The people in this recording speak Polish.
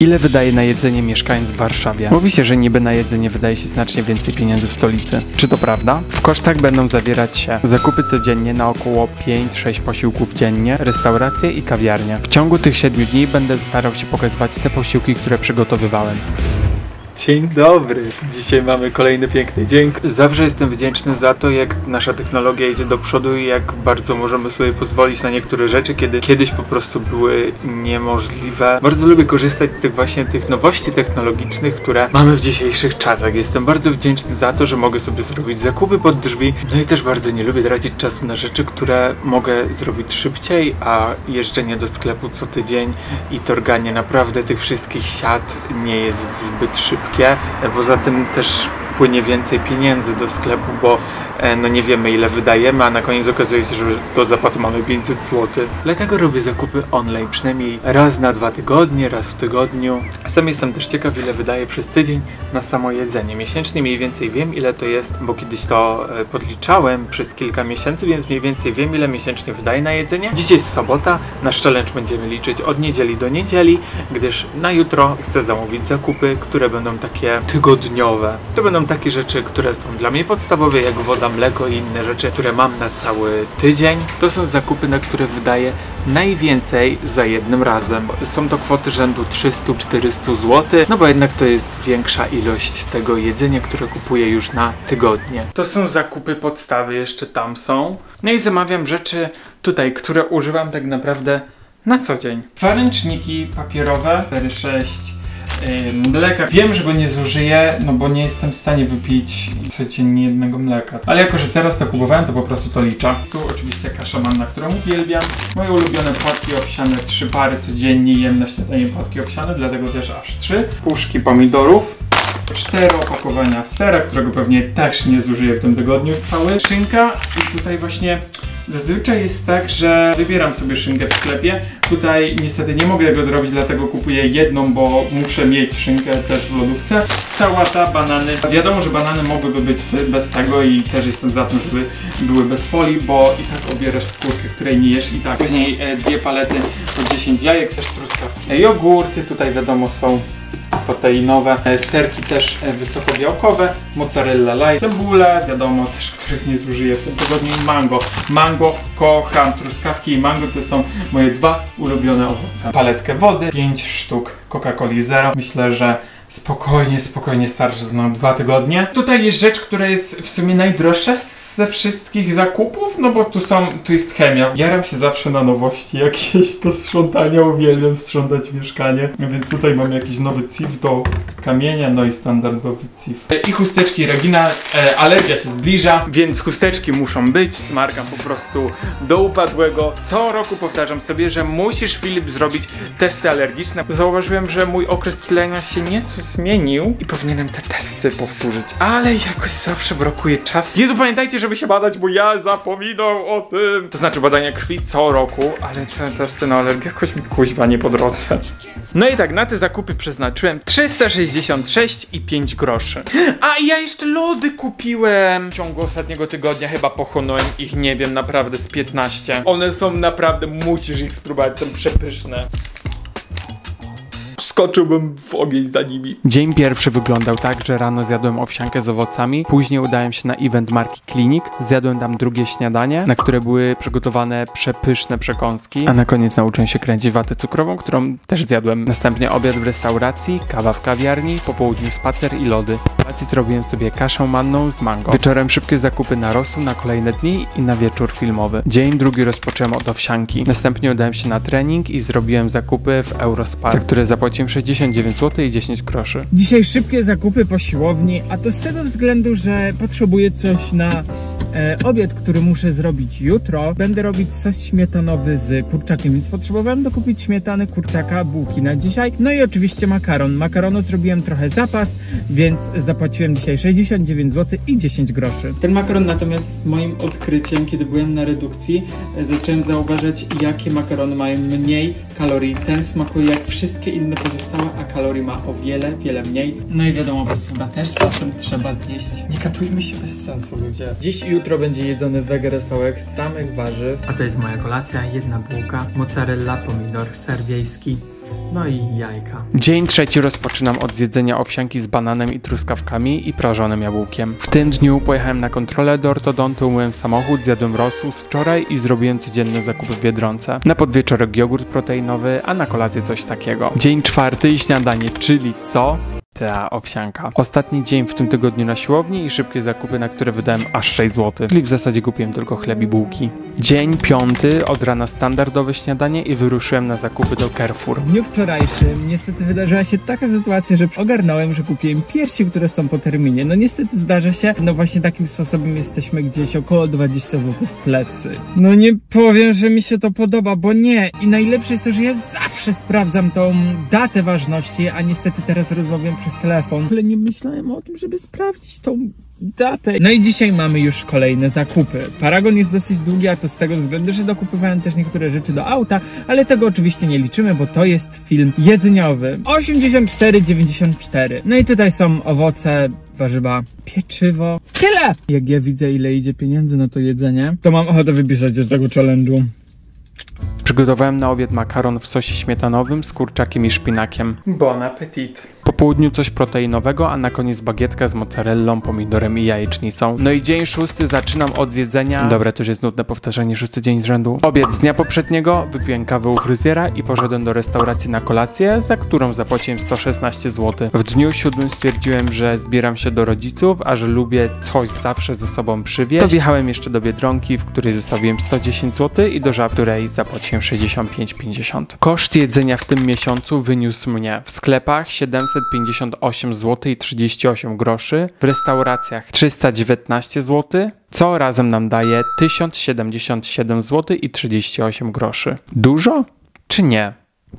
Ile wydaje na jedzenie mieszkając w Warszawie? Mówi się, że niby na jedzenie wydaje się znacznie więcej pieniędzy w stolicy. Czy to prawda? W kosztach będą zawierać się zakupy codziennie na około 5-6 posiłków dziennie, restauracje i kawiarnie. W ciągu tych 7 dni będę starał się pokazywać te posiłki, które przygotowywałem. Dzień dobry! Dzisiaj mamy kolejny piękny dzień. Zawsze jestem wdzięczny za to, jak nasza technologia idzie do przodu i jak bardzo możemy sobie pozwolić na niektóre rzeczy, kiedy kiedyś po prostu były niemożliwe. Bardzo lubię korzystać z tych nowości technologicznych, które mamy w dzisiejszych czasach. Jestem bardzo wdzięczny za to, że mogę sobie zrobić zakupy pod drzwi. No i też bardzo nie lubię tracić czasu na rzeczy, które mogę zrobić szybciej, a jeżdżenie do sklepu co tydzień i targanie naprawdę tych wszystkich siat nie jest zbyt szybkie. Poza tym też płynie więcej pieniędzy do sklepu, bo no nie wiemy ile wydajemy, a na koniec okazuje się, że do zapłaty mamy 500 zł. Dlatego robię zakupy online, przynajmniej raz na 2 tygodnie, raz w tygodniu. Sam jestem też ciekaw, ile wydaję przez tydzień na samo jedzenie. Miesięcznie mniej więcej wiem, ile to jest, bo kiedyś to podliczałem przez kilka miesięcy, więc mniej więcej wiem, ile miesięcznie wydaję na jedzenie. Dzisiaj jest sobota, nasz challenge będziemy liczyć od niedzieli do niedzieli, gdyż na jutro chcę zamówić zakupy, które będą takie tygodniowe. To będą takie rzeczy, które są dla mnie podstawowe, jak woda, mleko i inne rzeczy, które mam na cały tydzień. To są zakupy, na które wydaję najwięcej za jednym razem. Są to kwoty rzędu 300-400 zł, no bo jednak to jest większa ilość tego jedzenia, które kupuję już na tygodnie. To są zakupy podstawy, jeszcze tam są. No i zamawiam rzeczy tutaj, które używam tak naprawdę na co dzień. 2 ręczniki papierowe, 4-6 mleka. Wiem, że go nie zużyję, no bo nie jestem w stanie wypić codziennie jednego mleka. Ale jako, że teraz to kupowałem, to po prostu to liczę. Tu oczywiście kasza manna, którą uwielbiam. Moje ulubione płatki owsiane, 3 pary codziennie jem na śniadanie płatki owsiane, dlatego też aż 3. Puszki pomidorów. 4 opakowania sera, którego pewnie też nie zużyję w tym tygodniu cały. Szynka i tutaj właśnie zazwyczaj jest tak, że wybieram sobie szynkę w sklepie. Tutaj niestety nie mogę tego zrobić, dlatego kupuję jedną, bo muszę mieć szynkę też w lodówce. Sałata, banany. Wiadomo, że banany mogłyby być bez tego i też jestem za tym, żeby były bez folii, bo i tak obierasz skórkę, której nie jesz i tak. Później 2 palety po 10 jajek, też truskawki. Jogurty tutaj wiadomo są proteinowe, serki też wysokobiałkowe, mozzarella light, cebule, wiadomo też, których nie zużyję w tym tygodniu, i mango. Mango kocham, truskawki i mango to są moje 2 ulubione owoce. Paletkę wody, 5 sztuk Coca-Coli Zero. Myślę, że spokojnie starczy to na 2 tygodnie. Tutaj jest rzecz, która jest w sumie najdroższa ze wszystkich zakupów, no bo tu jest chemia. Jaram się zawsze na nowości jakieś do sprzątania, uwielbiam sprzątać mieszkanie. Więc tutaj mam jakiś nowy cif do kamienia, no i standardowy cif. I chusteczki Regina, alergia się zbliża, więc chusteczki muszą być, smarkam po prostu do upadłego. Co roku powtarzam sobie, że musisz, Filip, zrobić testy alergiczne. Zauważyłem, że mój okres plenia się nieco zmienił i powinienem te testy powtórzyć, ale jakoś zawsze brakuje czasu. Jezu, pamiętajcie, żeby się badać, bo ja zapominam o tym. To znaczy badania krwi co roku, ale te testy na alergię jakoś mi kuźwa nie po drodze. No i tak, na te zakupy przeznaczyłem 366 i 5 groszy. A i ja jeszcze lody kupiłem. W ciągu ostatniego tygodnia chyba pochłonąłem ich, nie wiem, naprawdę z 15. One są naprawdę, musisz ich spróbować, są przepyszne. Skoczyłbym w ogień za nimi. Dzień pierwszy wyglądał tak, że rano zjadłem owsiankę z owocami, później udałem się na event marki Klinik, zjadłem tam drugie śniadanie, na które były przygotowane przepyszne przekąski, a na koniec nauczyłem się kręcić watę cukrową, którą też zjadłem. Następnie obiad w restauracji, kawa w kawiarni, po południu spacer i lody. W kolacji zrobiłem sobie kaszę manną z mango. Wieczorem szybkie zakupy na rosół na kolejne dni i na wieczór filmowy. Dzień drugi rozpocząłem od owsianki. Następnie udałem się na trening i zrobiłem zakupy w Eurospar, za które zapłaciłem 69 zł i 10 groszy. Dzisiaj szybkie zakupy po siłowni, a to z tego względu, że potrzebuję coś na obiad, który muszę zrobić jutro. Będę robić sos śmietanowy z kurczakiem, więc potrzebowałem dokupić śmietany, kurczaka, bułki na dzisiaj. No i oczywiście makaron. Makaronu zrobiłem trochę zapas, więc zapłaciłem dzisiaj 69 zł i 10 groszy. Ten makaron natomiast moim odkryciem, kiedy byłem na redukcji, zacząłem zauważać, jakie makarony mają mniej kalorii. Ten smakuje jak wszystkie inne pozostałe, a kalorii ma o wiele mniej. No i wiadomo, chyba też czasem trzeba zjeść. Nie katujmy się bez sensu, ludzie. Dziś i jutro będzie jedzony wege rosołek z samych warzyw. A to jest moja kolacja, 1 bułka, mozzarella, pomidor, ser wiejski, No i jajka. Dzień trzeci rozpoczynam od zjedzenia owsianki z bananem i truskawkami i prażonym jabłkiem. W tym dniu pojechałem na kontrolę do ortodontu, umyłem samochód, zjadłem rosół z wczoraj i zrobiłem codzienne zakupy w Biedronce. Na podwieczorek jogurt proteinowy, a na kolację coś takiego. Dzień czwarty i śniadanie, czyli co? Ta owsianka. Ostatni dzień w tym tygodniu na siłowni i szybkie zakupy, na które wydałem aż 6 zł. Czyli w zasadzie kupiłem tylko chleb i bułki. Dzień piąty, od rana standardowe śniadanie i wyruszyłem na zakupy do Carrefour. W dniu wczorajszym niestety wydarzyła się taka sytuacja, że ogarnąłem, że kupiłem piersi, które są po terminie. No niestety zdarza się, no właśnie takim sposobem jesteśmy gdzieś około 20 zł w plecy. No nie powiem, że mi się to podoba, bo nie. I najlepsze jest to, że ja zawsze sprawdzam tą datę ważności, a niestety teraz rozmawiam przez telefon. Ale nie myślałem o tym, żeby sprawdzić tą datę. No i dzisiaj mamy już kolejne zakupy. Paragon jest dosyć długi, a to z tego względu, że dokupywałem też niektóre rzeczy do auta, ale tego oczywiście nie liczymy, bo to jest film jedzeniowy. 84,94. No i tutaj są owoce, warzywa, pieczywo. Tyle! Jak ja widzę, ile idzie pieniędzy na to jedzenie, to mam ochotę wypisać z tego challenge'u. Przygotowałem na obiad makaron w sosie śmietanowym z kurczakiem i szpinakiem. Bon appetit! Po południu coś proteinowego, a na koniec bagietka z mozzarellą, pomidorem i jajecznicą. No i dzień szósty zaczynam od zjedzenia... Dobra, to już jest nudne powtarzanie, szósty dzień z rzędu. Obiad z dnia poprzedniego, wypiłem kawę u fryzjera i poszedłem do restauracji na kolację, za którą zapłaciłem 116 zł. W dniu siódmym stwierdziłem, że zbieram się do rodziców, a że lubię coś zawsze ze sobą przywieźć. To wjechałem jeszcze do Biedronki, w której zostawiłem 110 zł i do Żab, w której zapłaciłem 65,50. Koszt jedzenia w tym miesiącu wyniósł mnie w sklepach 758 zł i 38 groszy, w restauracjach 319 zł, co razem nam daje 1077 zł i 38 groszy. Dużo czy nie?